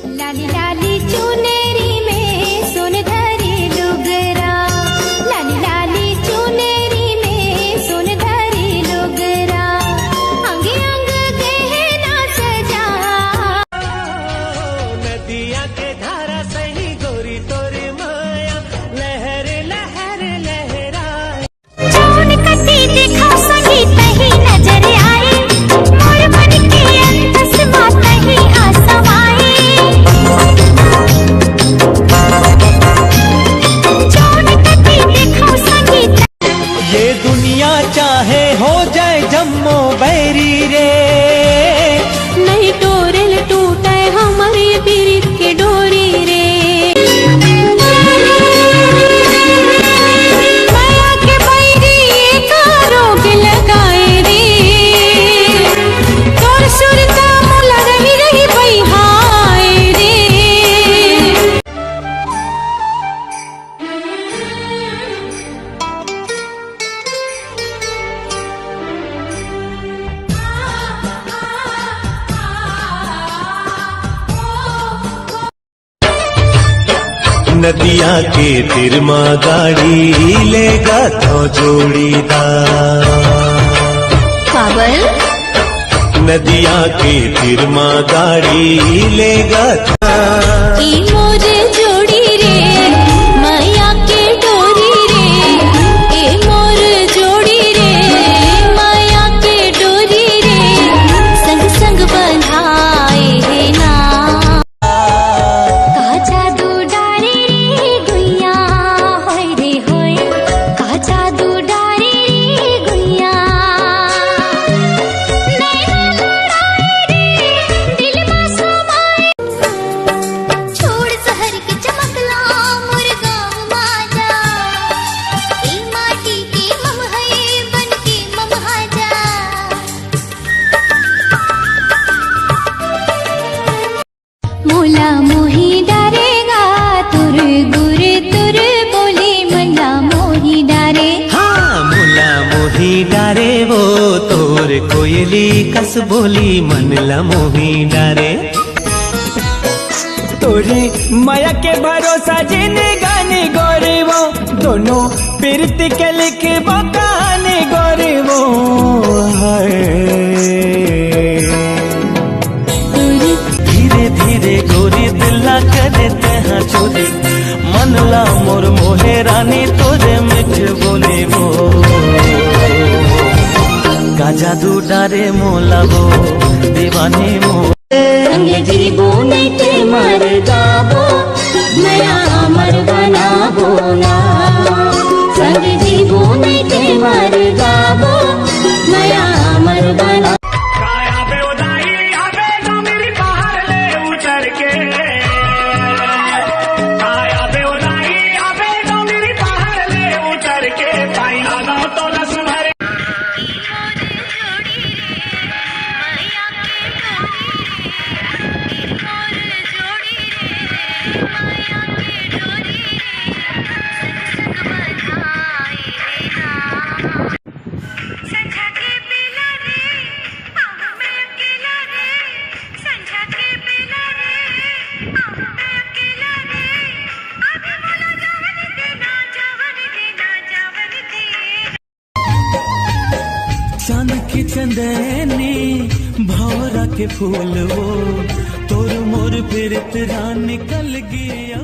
लाली लाली चुनेरी में सोन धरी लुगरा, लाली लाली चुनेरी में सोन धरी लुगरा, अंग अंग गहना सजा। नदिया के धारा सही गोरी तोरे माया, लहर लहर लहरा। जौन कटी देखा सही तही नजर आए, मोर मन के अंतस माँ तही आसमाए। जौन कटी देखा सही ये दुनिया चाहे हो जाए जम्मो बैरी रे, नहीं तोरेल टूटे हमारे पीरित के डोरी रे। माया के बैरी का रोग लगाए रे, तोर सुरता मुला रही रही बहिहाए रे। नदिया के तिरमा गाड़ी लेगा तो जोड़ीदार। काबल नदिया के तिरमा गाड़ी लेगा ई मोर जोड़ी रे, माया के डोरी रे, ए मोर जोड़ी रे, माया के डोरी रे, संग संग बंधाए ना। का जादू डारे रे गुइया, होय रे होय, का जादू डारे रे गुइया। नैना लड़ाए रे, दिल में समाए। छोड़ शहर के चमकला मोर गाँव माजा, ए माटी के मम है बन के मम हाजा। मोला मोही डरेगा तुर गुर तुर बोले, मला मोही डारे। हाँ मुला मोही डारे वो तोर कोयली कस बोली मनला मोही डारे। तोरे माया के भरोसा जिने गाने गोरे वो, दोनों पीरत के लिखे वो कहानी गोरे वो। धीरे धीरे गोरी दिला करे तेहा चोरी, मनला मोर मोहे रानी तोरे मिठ बोले वो। का जादू डारे मोला वो दीवानी मो। संग जीवो नहीं ते मर गाबो, नया अमर बनाबो ना। संग जीवो नहीं ते मर गाबो, नया अमर बना। काया बे उदाई आवे ना मेरी बाहर ले उतर के, काया बे उदाई आवे ना मेरी बाहर ले उतर के, पाई ना तो लस भरे। चांद की चंदनी भौरा के फूल वो, तोर मोर फिरत निकल गया।